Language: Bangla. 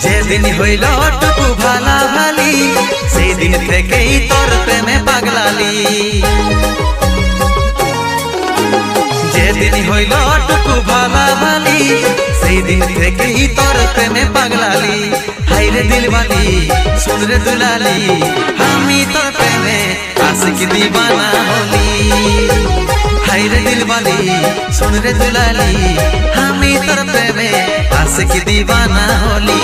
যেদিন হইল টুকু ভালা ভালি সেই দিন থেকেই তোর প্রেমে পাগলালি। যেদিন হইল টুকু ভালা ভালি সেই দিন থেকেই তোর প্রেমে পাগলালি। হাইরে দিলবালি শুন রে দুলালি আমি তোর প্রেমে আশিক দিবানা হলি। হাইরে দিলবালি শুন রে দুলালি আমি তোর প্রেমে আশিক দিবানা হলি।